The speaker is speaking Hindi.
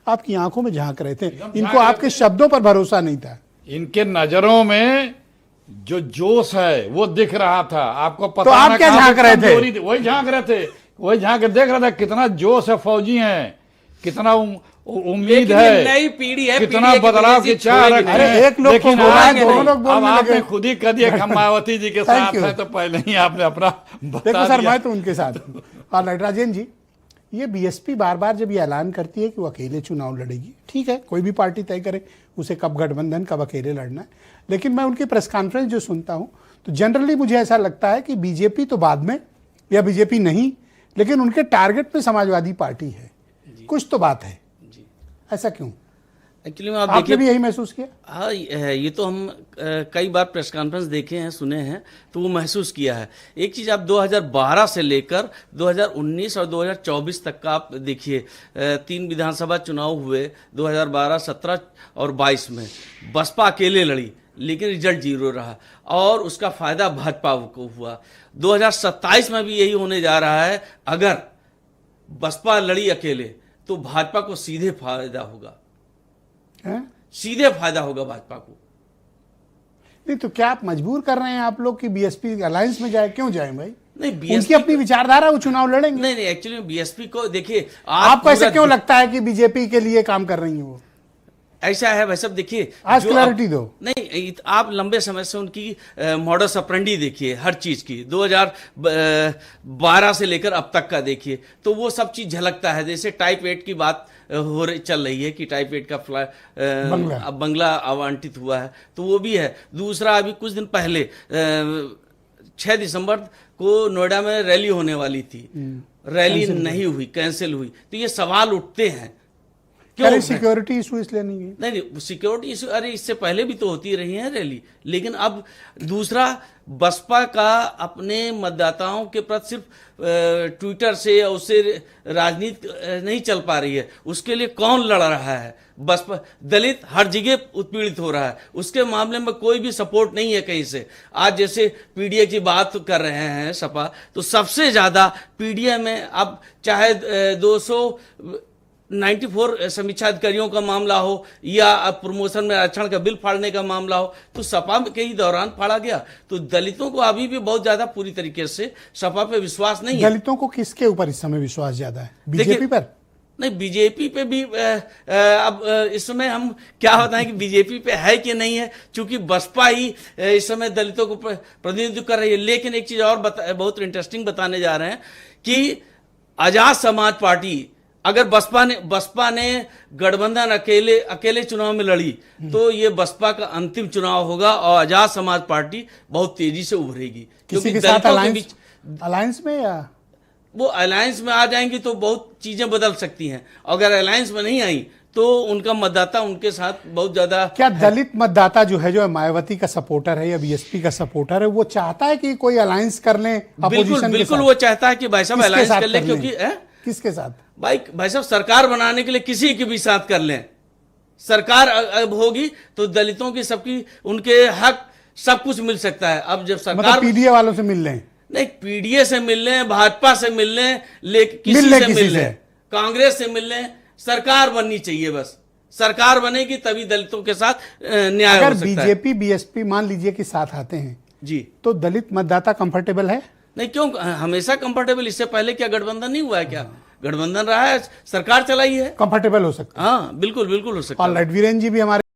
आपकी आंखों में झांक रहे थे, इनको आपके शब्दों पर भरोसा नहीं था। इनके नजरों में जो जोश है वो दिख रहा था, आपको पता तो आप क्या झांक रहे थे? वही झांक रहे थे, वही झांक के देख रहा था कितना जोश है, फौजी हैं, कितना उम्मीद है, नई पीढ़ी है, कितना बदलाव की चाह रखते हैं। अरे एक लोग को बोला है, दोनों लोग बोलने लगे। आपने खुद ही कह दिया कि हम मायावती जी के साथ हैं, तो पहले ही आपने अपना बता देखो सर, दिया। मैं तो उनके साथ हूं। और नटराजन जी, ये बीएसपी बार बार जब ये ऐलान करती है कि वो अकेले चुनाव लड़ेगी, ठीक है, कोई भी पार्टी तय करे उसे कब गठबंधन कब अकेले लड़ना है, लेकिन मैं उनकी प्रेस कॉन्फ्रेंस जो सुनता हूं तो जनरली मुझे ऐसा लगता है कि बीजेपी तो बाद में, या बीजेपी नहीं, लेकिन उनके टारगेट में समाजवादी पार्टी है, कुछ तो बात है। ऐसा क्यों? एक्चुअली में आप आपने देखिए, भी यही महसूस किया? हाँ, ये तो हम कई बार प्रेस कॉन्फ्रेंस देखे हैं, सुने हैं, तो वो महसूस किया है। एक चीज़ आप 2012 से लेकर 2019 और 2024 तक का आप देखिए, 3 विधानसभा चुनाव हुए 2012, 17 और 22 में। बसपा अकेले लड़ी लेकिन रिजल्ट 0 रहा और उसका फायदा भाजपा को हुआ। 2027 में भी यही होने जा रहा है। अगर बसपा लड़ी अकेले तो भाजपा को सीधे फायदा होगा, सीधे फायदा होगा भाजपा को। नहीं तो क्या आप मजबूर कर रहे हैं आप लोग कि बीएसपी अलायंस में जाए? क्यों जाए भाई? नहीं, उनकी अपनी विचारधारा, वो चुनाव लड़ेंगे। नहीं, एक्चुअली बीएसपी को देखिए, आपको ऐसा क्यों लगता है कि बीजेपी के लिए काम कर रही है वो? ऐसा है भाई साहब, देखिए आज क्लैरिटी दो। नहीं, आप लंबे समय से उनकी मॉडस ऑपरेंडी देखिए, हर चीज की 2012 से लेकर अब तक का देखिए, तो वो सब चीज झलकता है। जैसे टाइप 8 की बात चल रही है कि टाइप 8 का बंगला आवंटित हुआ है, तो वो भी है। दूसरा, अभी कुछ दिन पहले 6 दिसंबर को नोएडा में रैली होने वाली थी, रैली नहीं हुई, कैंसिल हुई। तो ये सवाल उठते हैं, क्यों सिक्योरिटी इशू इसलिए नहीं है? नहीं, सिक्योरिटी इशू, अरे इससे पहले भी तो होती रही है रैली। लेकिन अब दूसरा, बसपा का अपने मतदाताओं के प्रति सिर्फ ट्विटर से या उससे राजनीति नहीं चल पा रही है। उसके लिए कौन लड़ रहा है? बसपा। दलित हर जगह उत्पीड़ित हो रहा है, उसके मामले में कोई भी सपोर्ट नहीं है कहीं से। आज जैसे पीडीए की बात कर रहे हैं सपा, तो सबसे ज्यादा पीडीए में अब चाहे 294 समीक्षा अधिकारियों का मामला हो या प्रमोशन में आरक्षण का बिल फाड़ने का मामला हो, तो सपा के ही दौरान फाड़ा गया। तो दलितों को अभी भी बहुत ज्यादा पूरी तरीके से सपा पे विश्वास नहीं है। दलितों को किसके ऊपर इस समय विश्वास ज्यादा है? बीजेपी पर? नहीं, बीजेपी पे भी अब इस समय हम क्या बताएं कि बीजेपी पे है कि नहीं है, क्योंकि बसपा ही इस समय दलितों को प्रतिनिधित्व कर रही है। लेकिन एक चीज और बहुत इंटरेस्टिंग बताने जा रहे हैं कि आजाद समाज पार्टी, अगर बसपा ने गठबंधन अकेले चुनाव में लड़ी तो ये बसपा का अंतिम चुनाव होगा और आजाद समाज पार्टी बहुत तेजी से उभरेगी। किसी के साथ अलायंस में, या वो अलायंस में आ जाएंगी तो बहुत चीजें बदल सकती हैं। अगर अलायंस में नहीं आई तो उनका मतदाता उनके साथ बहुत ज्यादा। क्या दलित मतदाता जो है मायावती का सपोर्टर है या बीएसपी का सपोर्टर है, वो चाहता है कि कोई अलायंस कर ले? बिल्कुल वो चाहता है कि भाई साहब अलायंस कर ले, क्योंकि किसके साथ? भाई साहब, सरकार बनाने के लिए किसी के भी साथ कर लें। सरकार अब होगी तो दलितों की सबकी उनके हक सब कुछ मिल सकता है। अब जब सरकार, मतलब पीडीए वालों से मिल लें? नहीं, पीडीए से मिल लें, भाजपा से मिल लें, किसी से मिल लें, कांग्रेस से मिल लें, सरकार बननी चाहिए। बस सरकार बनेगी तभी दलितों के साथ न्याय हो सकता है। अगर बीजेपी बीएसपी मान लीजिए कि साथ आते हैं जी, तो दलित मतदाता कंफर्टेबल है? नहीं, क्यों हमेशा कंफर्टेबल? इससे पहले क्या गठबंधन नहीं हुआ है? क्या गठबंधन रहा है, सरकार चलाई है, कंफर्टेबल हो सकता है। हाँ बिल्कुल हो सकता है। और वीरेन जी भी हमारे